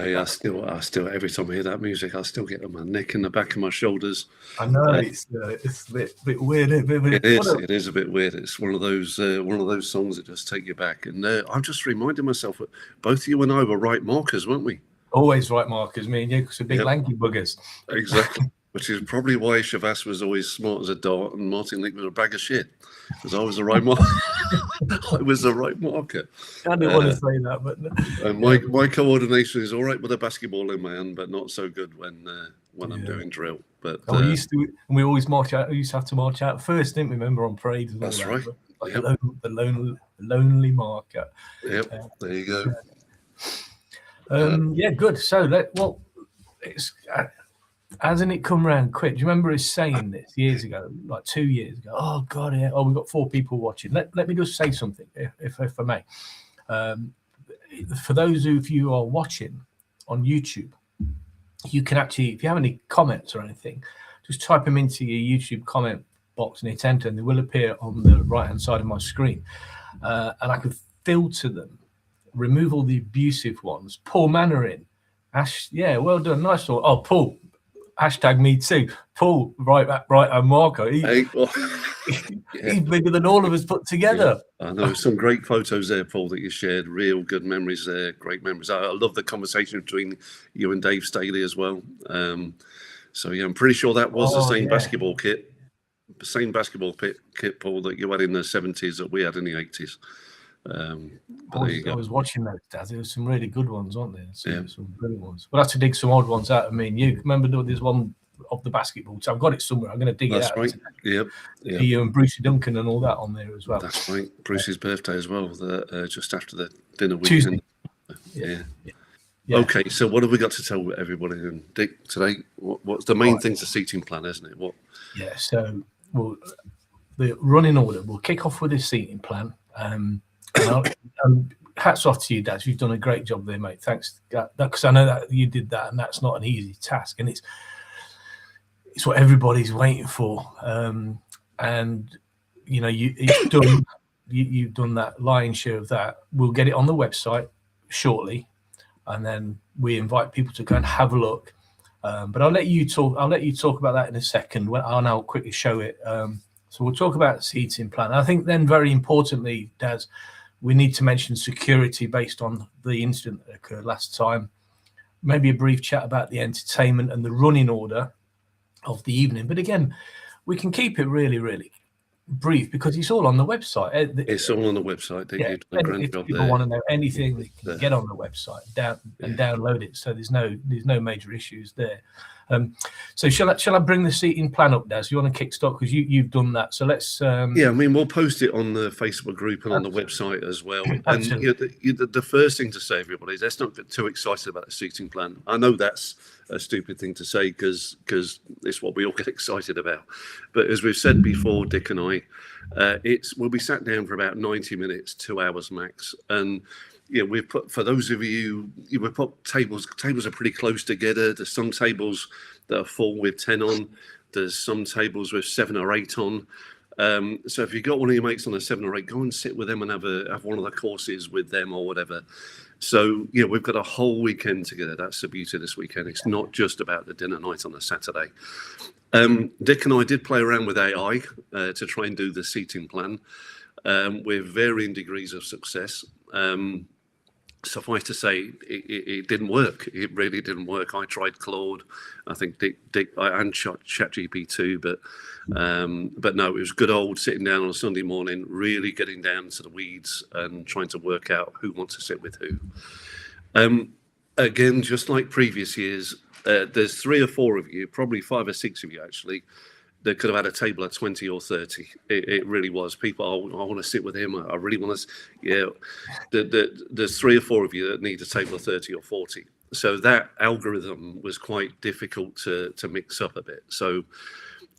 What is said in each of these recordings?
Hey, I still, every time I hear that music, I still get my neck in the back of my shoulders. I know it's a bit weird. It is a bit weird. It's one of those songs that just take you back. And I'm just reminding myself that both you and I were right markers, weren't we? Always right markers, me and you, because we're big lanky buggers. Exactly. Which is probably why Shavas was always smart as a dart and Martin Leake was a bag of shit, because I was the right marker. I was the right marker. I didn't want to say that, but and my coordination is all right with a basketball in my hand, but not so good when I'm doing drill. But we always march out. We used to have to march out first, didn't we? Remember, on parades and all that. Right. Like the lonely marker. Yep. There you go. Yeah, good. So it's. Hasn't it come round quick? Do you remember us saying this years ago, like 2 years ago? Oh, God, yeah. Oh, we've got 4 people watching. Let me just say something, if I may. For those of you who are watching on YouTube, you can actually, if you have any comments or anything, just type them into your YouTube comment box and hit enter, and they will appear on the right-hand side of my screen. And I can filter them, remove all the abusive ones. Paul Mannering. Ash, yeah, well done. Nice one. Oh, Paul. Hashtag me too. Paul, right, and Marco. He's bigger than all of us put together. Yeah. I know some great photos there, Paul, that you shared. Real good memories there. Great memories. I love the conversation between you and Dave Staley as well. So yeah, I'm pretty sure that was the same basketball kit, Paul, that you had in the 70s that we had in the 80s. I was watching those, Daz. There were some really good ones, aren't there? Some brilliant ones. We'll have to dig some odd ones out of me and you. Remember, there's one of the basketball. So I've got it somewhere. I'm going to dig it out. That's right. Yep. You and Brucey Duncan and all that on there as well. That's right. Brucey's birthday as well. Just after the dinner weekend. Tuesday. Yeah. Okay, so what have we got to tell everybody? And Dick, today, what's the main thing's the seating plan, isn't it? What? Yeah. So the running order. We'll kick off with the seating plan. Hats off to you, Daz. You've done a great job there, mate. Thanks, because I know that you did that, and that's not an easy task, and it's what everybody's waiting for. And you know, you've done that lion's share of that. We'll get it on the website shortly, and then we invite people to go and have a look. But I'll let you talk about that in a second. I'll now quickly show it. So we'll talk about seating plan. I think then, very importantly, Daz, we need to mention security based on the incident that occurred last time. Maybe a brief chat about the entertainment and the running order of the evening. But again, we can keep it really, really brief because it's all on the website. It's all on the website. If people want to know anything, they can get on the website and download it. So there's no major issues there. So shall I bring the seating plan up, Daz? You want to kickstart because you've done that. So let's. I mean, we'll post it on the Facebook group and on the website as well. And the first thing to say, everybody, is let's not get too excited about the seating plan. I know that's a stupid thing to say because it's what we all get excited about. But as we've said before, Dick and I, we'll be sat down for about 90 minutes, 2 hours max, and. Yeah, we've put, for those of you, we've put tables. Tables are pretty close together. There's some tables that are full with 10 on. There's some tables with 7 or 8 on. So if you've got one of your mates on a 7 or 8, go and sit with them and have one of the courses with them or whatever. So, yeah, we've got a whole weekend together. That's the beauty of this weekend. It's not just about the dinner night on a Saturday. Dick and I did play around with AI to try and do the seating plan with varying degrees of success. Suffice to say, it didn't work. It really didn't work. I tried Claude, I think Dick and ChatGPT, but no, it was good old sitting down on a Sunday morning, really getting down to the weeds and trying to work out who wants to sit with who. Again, just like previous years, there's 3 or 4 of you, probably 5 or 6 of you actually, that could have had a table of 20 or 30. It really was. People, I want to sit with him. I really want to. Yeah, there's 3 or 4 of you that need a table of 30 or 40. So that algorithm was quite difficult to mix up a bit. So,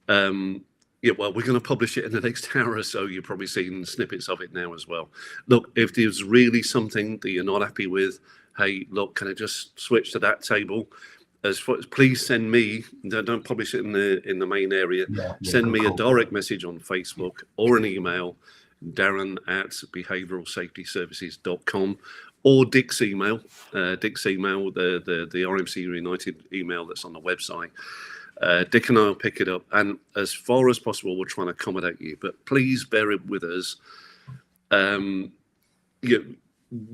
yeah, well, we're going to publish it in the next hour or so. You've probably seen snippets of it now as well. Look, if there's really something that you're not happy with, hey, look, can I just switch to that table? Please send me. Don't publish it in the main area. Send me a direct message on Facebook or an email, Darren@behavioralsafetyservices.com, or Dick's email, the RMC Reunited email that's on the website. Dick and I will pick it up, and as far as possible, we'll try and accommodate you. But please bear it with us.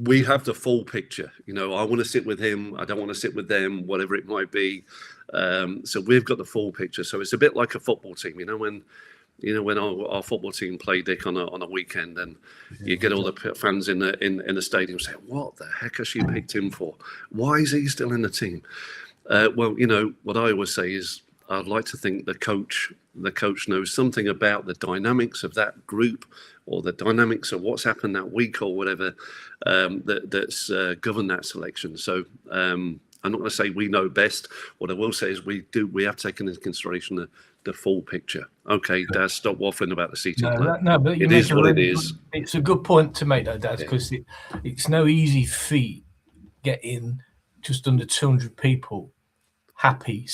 We have the full picture. I want to sit with him. I don't want to sit with them, whatever it might be. So we've got the full picture. So it's a bit like a football team. When our football team play, Dick, on a weekend, and you get all the fans in the stadium saying, "What the heck has she picked him for? Why is he still in the team?" Well, what I always say is, I'd like to think the coach knows something about the dynamics of that group, or the dynamics of what's happened that week, or whatever, that's governed that selection. So I'm not going to say we know best. What I will say is we have taken into consideration the full picture. Okay, Daz, stop waffling about the seating plan. No, but it is what it is. It's a good point to make, though, Daz, because it's no easy feat getting just under 200 people happy,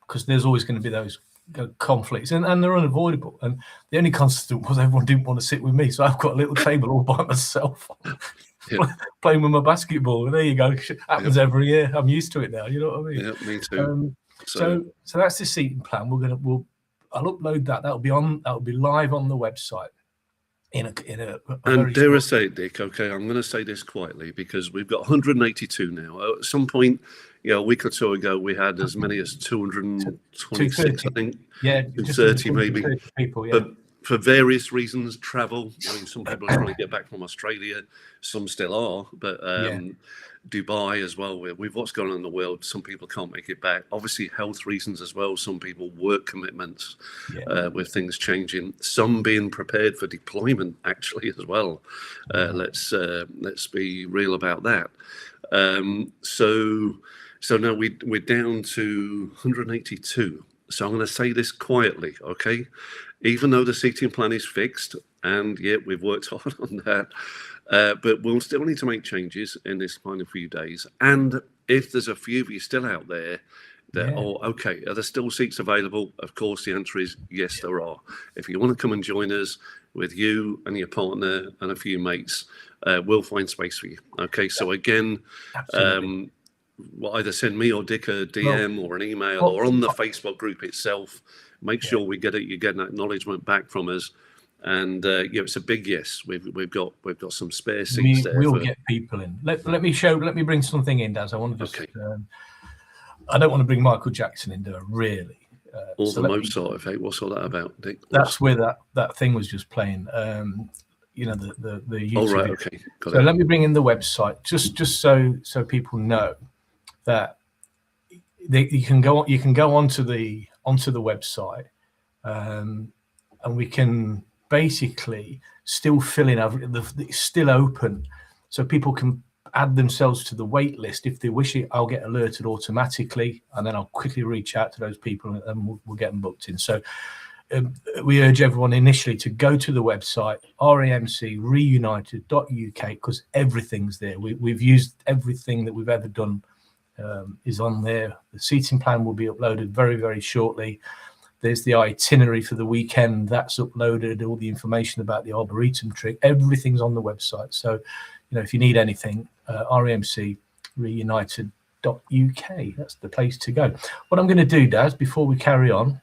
because there's always going to be those conflicts, and they're unavoidable. And the only constant was everyone didn't want to sit with me, so I've got a little table all by myself. Playing with my basketball, and there you go. Happens every year. I'm used to it now. You know what I mean? Yeah, me too. So that's the seating plan. I'll upload that. That'll be live on the website. And dare I say it, Dick? Okay, I'm going to say this quietly because we've got 182 now. At some point, a week or two ago, we had as many as 226, I think. Yeah, 230 maybe. People, yeah. But for various reasons, travel. Some people are trying to get back from Australia. Some still are, but Dubai as well. With what's going on in the world, some people can't make it back. Obviously, health reasons as well. Some people work commitments with things changing. Some being prepared for deployment actually as well. Let's be real about that. So now we're down to 182. So I'm going to say this quietly, okay? Even though the seating plan is fixed, and we've worked hard on that, but we'll still need to make changes in this final few days. And if there's a few of you still out there that, are there still seats available? Of course, the answer is yes, there are. If you want to come and join us with you and your partner and a few mates, we'll find space for you. Okay, so again, either send me or Dick a DM or an email or on the Facebook group itself. Make sure we get it. You get an acknowledgement back from us, and it's a big yes. We've got some spare seats there. We'll get people in. Let me bring something in, Daz. I want to just. Okay. I don't want to bring Michael Jackson into it, really. Or the Mozart effect. What's all that about, Dick? That's where that thing was just playing. The YouTube. Oh right, okay. So let me bring in the website just so people know that you can go onto the website, and we can basically still fill in. It's still open, so people can add themselves to the wait list if they wish it. I'll get alerted automatically, and then I'll quickly reach out to those people, and we'll get them booked in. So we urge everyone initially to go to the website RAMC Reunited.uk, because everything's there. We've used everything that we've ever done. Is on there. The seating plan will be uploaded very, very shortly. There's the itinerary for the weekend that's uploaded. All the information about the Arboretum trip, everything's on the website. So, if you need anything, RAMC Reunited.uk, that's the place to go. What I'm going to do, Daz, before we carry on,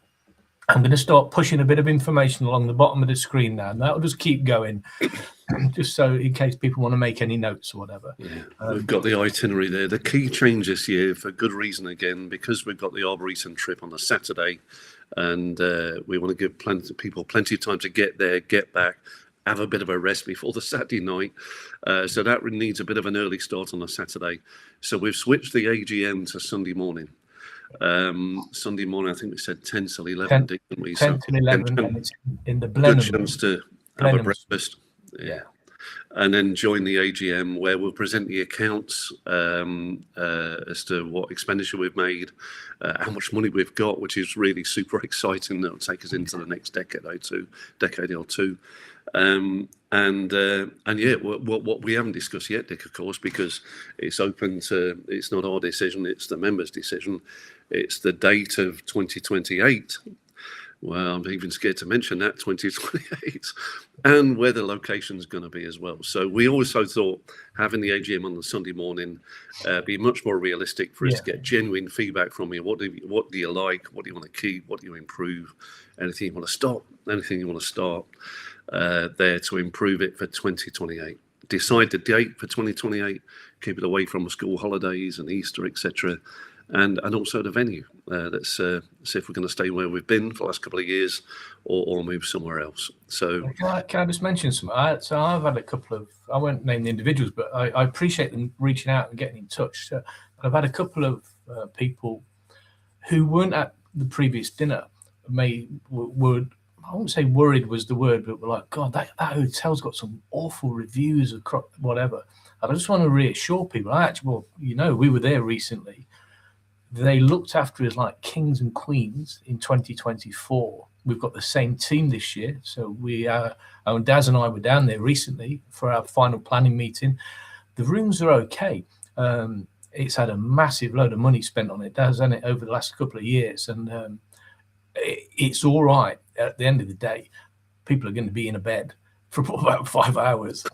I'm going to start pushing a bit of information along the bottom of the screen now, and that'll just keep going, just so in case people want to make any notes or whatever. Yeah, we've got the itinerary there. The key change this year, for good reason again, because we've got the Arboretum trip on a Saturday, and we want to give people plenty of time to get there, get back, have a bit of a rest before the Saturday night. So that needs a bit of an early start on a Saturday. So we've switched the AGM to Sunday morning. Sunday morning, I think we said 10 till 11, didn't we? 10 till 11, and it's in the Blenheim. Good chance to have a breakfast. Yeah. And then join the AGM, where we'll present the accounts as to what expenditure we've made, how much money we've got, which is really super exciting. That'll take us into the next decade or two. What we haven't discussed yet, Dick, of course, because it's open to, it's not our decision, it's the members' decision. It's the date of 2028. Well, I'm even scared to mention that 2028 and where the location's going to be as well. So we also thought having the AGM on the Sunday morning be much more realistic for us to get genuine feedback from you. What do you like? What do you want to keep? What do you improve? Anything you want to stop? Anything you want to start there to improve it for 2028. Decide the date for 2028. Keep it away from school holidays and Easter, etc. And also the venue. Let's see if we're going to stay where we've been for the last couple of years or move somewhere else. So can I just mention some? So I've had a couple of, I won't name the individuals, but I appreciate them reaching out and getting in touch. So I've had a couple of people who weren't at the previous dinner, would, I won't say worried was the word, but were like, God, that hotel's got some awful reviews or whatever. And I just want to reassure people, we were there recently. They looked after us like kings and queens in 2024. We've got the same team this year. So Daz and I were down there recently for our final planning meeting. The rooms are okay. It's had a massive load of money spent on it. Daz done it over the last couple of years. And it's all right. At the end of the day, people are going to be in a bed for about 5 hours.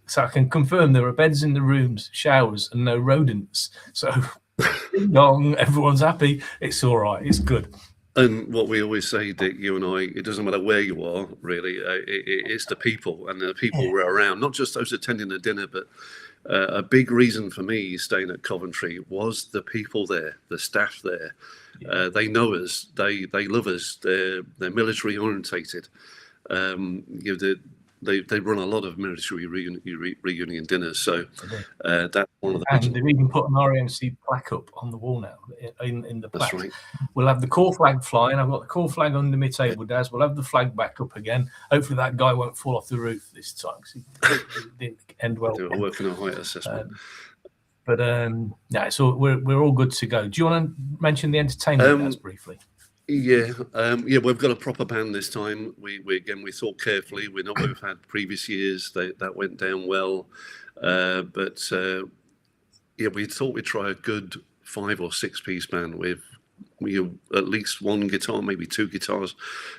So I can confirm there are beds in the rooms, showers, and no rodents. So, ding dong, everyone's happy. It's all right. It's good. And what we always say, Dick, you and I, it doesn't matter where you are, really. It's the people, and the people who are around, not just those attending the dinner, but a big reason for me staying at Coventry was the people there, the staff there. They know us, they love us, they're military orientated. They run a lot of military reunion dinners, so that's one of the. And they've even put an RAMC plaque up on the wall now. In the plaque, that's right. We'll have the core flag flying. I've got the core flag under my table, Daz. We'll have the flag back up again. Hopefully, that guy won't fall off the roof this time. It didn't end well. We're working on height assessment. So we're all good to go. Do you want to mention the entertainment, Daz, briefly? Yeah, we've got a proper band this time. We thought carefully. We're not what we've had previous years. That went down well, but we thought we'd try a good 5 or 6 piece band with at least one guitar, maybe 2 guitars.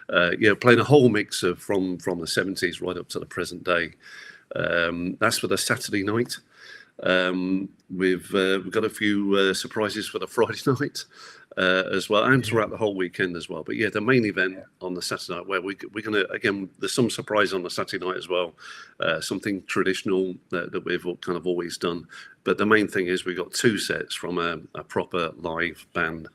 Playing a whole mix of from the 70s right up to the present day. That's for the Saturday night. We've got a few surprises for the Friday night as well, and throughout the whole weekend as well. But the main event on the Saturday night, where we're gonna, again, there's some surprise on the Saturday night as well, something traditional that we've kind of always done. But the main thing is we got 2 sets from a proper live band.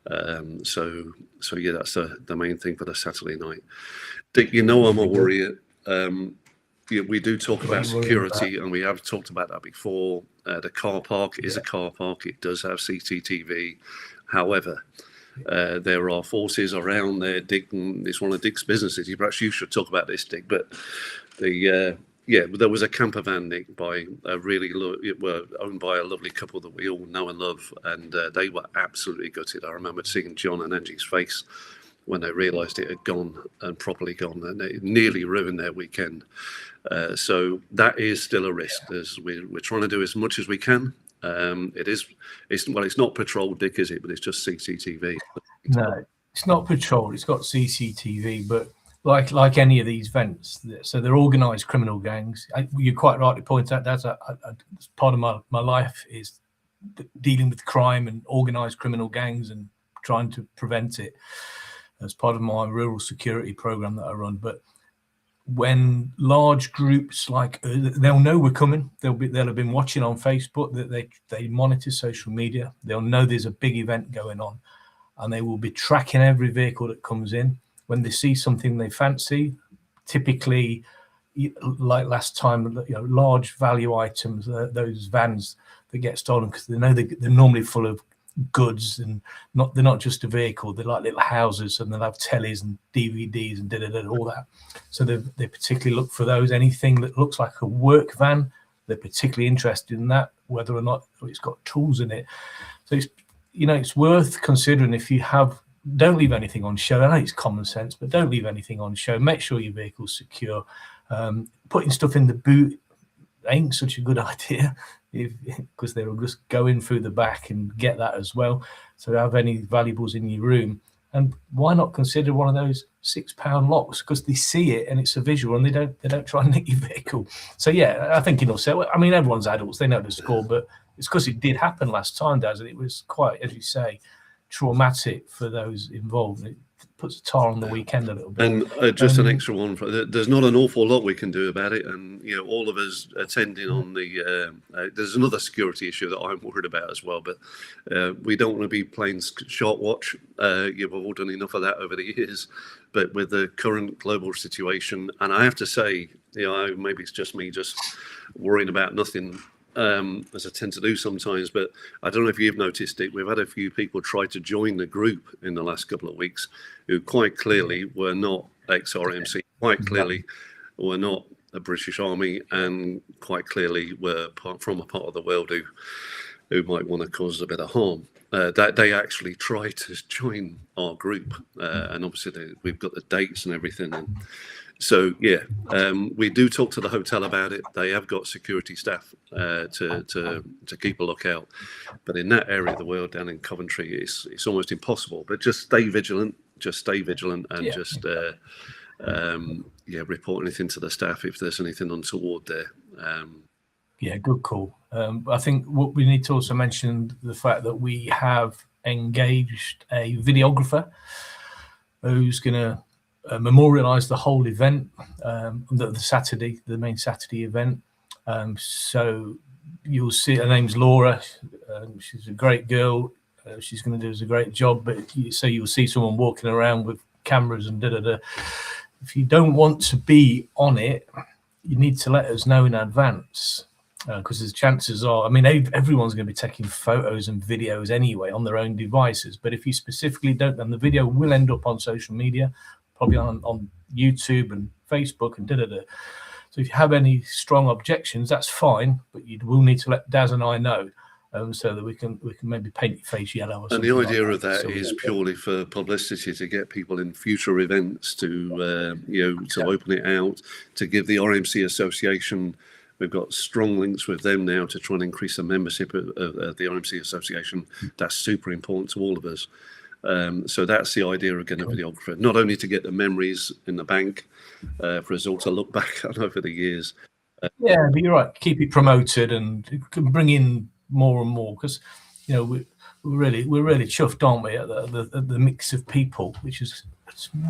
That's the main thing for the Saturday night. Dick, I'm a worrier. We do talk about security, and we have talked about that before. The car park is a car park. It does have CCTV. However, there are forces around there. Dick, it's one of Dick's businesses. Perhaps you should talk about this, Dick. But there was a camper van, Nick, by owned by a lovely couple that we all know and love, and they were absolutely gutted. I remember seeing John and Angie's face when they realised it had gone and properly gone, and it nearly ruined their weekend. So that is still a risk. We're trying to do as much as we can. It's not patrolled, Dick, is it? But it's just CCTV. No, it's not patrolled. It's got CCTV, but like any of these events, so they're organised criminal gangs. You quite rightly point out that's part of my life is dealing with crime and organised criminal gangs and trying to prevent it as part of my rural security program that I run. But when large groups they'll know we're coming, they'll have been watching on Facebook, that they monitor social media, they'll know there's a big event going on, and they will be tracking every vehicle that comes in. When they see something they fancy, typically like last time, large value items, those vans that get stolen, because they know they're normally full of goods, and they're not just a vehicle, they're like little houses, and they'll have tellies and DVDs and all that. So they particularly look for those. Anything that looks like a work van, they're particularly interested in that, whether or not it's got tools in it. So it's worth considering. If you don't leave anything on show. I know it's common sense, but don't leave anything on show. Make sure your vehicle's secure. Putting stuff in the boot ain't such a good idea, because they will just go in through the back and get that as well. So have any valuables in your room, And why not consider one of those £6 locks? Because they see it and it's a visual, and they don't try and nick your vehicle. So yeah, I think enough said. I mean, everyone's adults, they know the score, but it's because it did happen last time, Daz, and it was quite, as you say, traumatic for those involved. It puts a tar on the weekend a little bit. And just an extra one, there's not an awful lot we can do about it, and all of us attending on the there's another security issue that I'm worried about as well, but we don't want to be playing short watch. You've all done enough of that over the years, but with the current global situation, and I have to say, maybe it's just me just worrying about nothing, as I tend to do sometimes, but I don't know if you've noticed it. We've had a few people try to join the group in the last couple of weeks who quite clearly were not ex-RAMC, quite clearly were not a British Army, and quite clearly were from a part of the world who might want to cause a bit of harm. That they actually tried to join our group, and obviously we've got the dates and everything. And so we do talk to the hotel about it. They have got security staff to keep a lookout, but in that area of the world down in Coventry, it's almost impossible. But just stay vigilant, and just report anything to the staff if there's anything untoward there. Good call. I think what we need to also mention the fact that we have engaged a videographer who's going to memorialize the whole event, the main Saturday event. So you'll see her name's Laura. She's a great girl. She's going to do a great job. But so you'll see someone walking around with cameras and da-da-da. If you don't want to be on it, you need to let us know in advance, because the chances are, I mean, everyone's going to be taking photos and videos anyway on their own devices. But if you specifically don't, then the video will end up on social media, probably on YouTube and Facebook and da-da-da. So if you have any strong objections, that's fine, but you will need to let Daz and I know, so that we can maybe paint your face yellow or something. And the idea of that is purely for publicity, to get people in future events to open it out, to give the RAMC Association. We've got strong links with them now to try and increase the membership of the RAMC Association. That's super important to all of us. So that's the idea of getting a videographer, not only to get the memories in the bank for us all to look back on over the years. But you're right. Keep it promoted and bring in more and more, because we're really chuffed, aren't we, at the mix of people, which is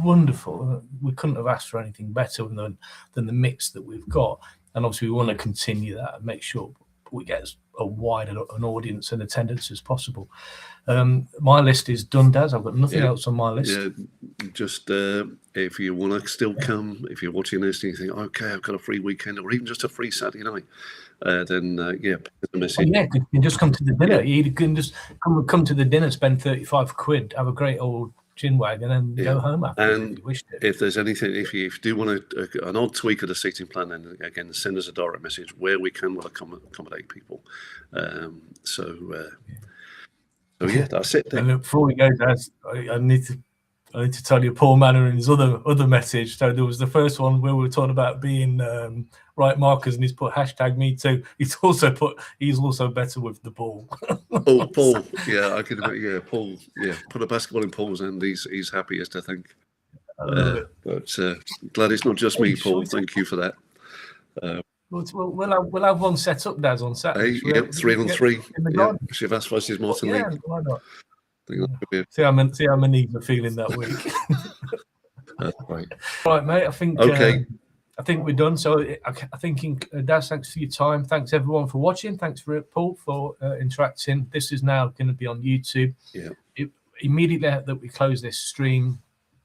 wonderful. We couldn't have asked for anything better than the mix that we've got, and obviously we want to continue that and make sure we get as a wide an audience and attendance as possible. My list is done, Daz. I've got nothing else on my list. Just if you want to still come, if you're watching this and you think, okay, I've got a free weekend or even just a free Saturday night, then the message. You can just come to the dinner. You can just come to the dinner, spend 35 quid, have a great old chin wag, and then go home after. And if you wished it. If there's anything, if you do want an odd tweak of the seating plan, then again, send us a direct message. Where we can, we'll accommodate people. So that's it. Then. And before we go, Daz, I need to tell you Paul Manor and his other message. So there was the first one where we were talking about being right markers, and he's put #me too. He's also better with the ball. Oh, Paul, I can imagine. Paul, put a basketball in Paul's hand. He's happiest, I think. But glad it's not just me, Paul. Thank you for that. We'll have one set up, Daz, on Saturday. 3-on-3. Chivas versus Martin League. Why not? See how my knees are feeling that week. That's right. Right, mate. I think I think we're done. So I think, Daz, thanks for your time. Thanks everyone for watching. Thanks for Paul for interacting. This is now going to be on YouTube. Immediately that we close this stream,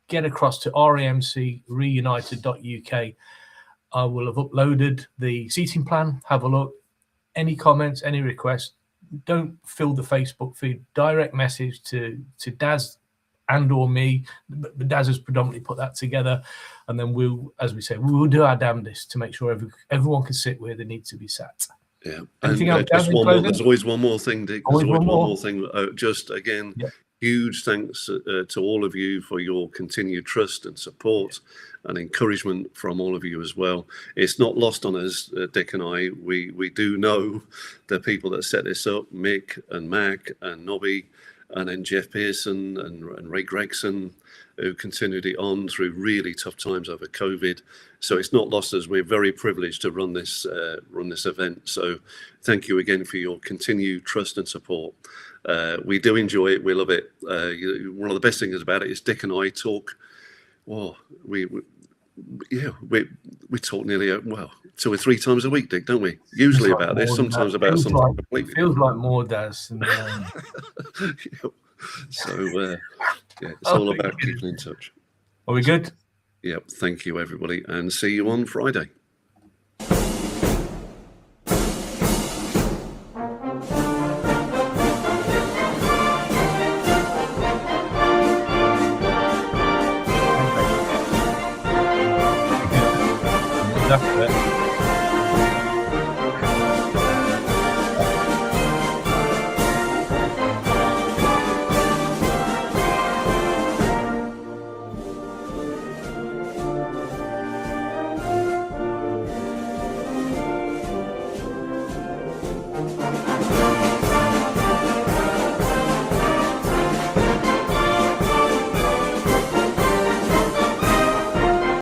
get across to RAMC Reunited.uk. I will have uploaded the seating plan. Have a look. Any comments, any requests, don't fill the Facebook feed. Direct message to Daz and or me. But Daz has predominantly put that together. And then we'll do our damnedest to make sure everyone can sit where they need to be sat. Yeah. Anything else, Daz, there's always one more thing, Dick. There's always one more thing. Just again, huge thanks to all of you for your continued trust and support and encouragement from all of you as well. It's not lost on us, Dick and I. We do know the people that set this up, Mick and Mac and Nobby and then Jeff Pearson and Ray Gregson, who continued it on through really tough times over COVID. So it's not lost us. We're very privileged to run this event. So thank you again for your continued trust and support. We do enjoy it. We love it. One of the best things about it is Dick and I talk. Well, we talk nearly 2 or 3 times a week, Dick, don't we? Usually about this, sometimes about something completely. Feels like more, Daz. So it's all about keeping in touch. Are we good? Yep. Thank you, everybody, and see you on Friday.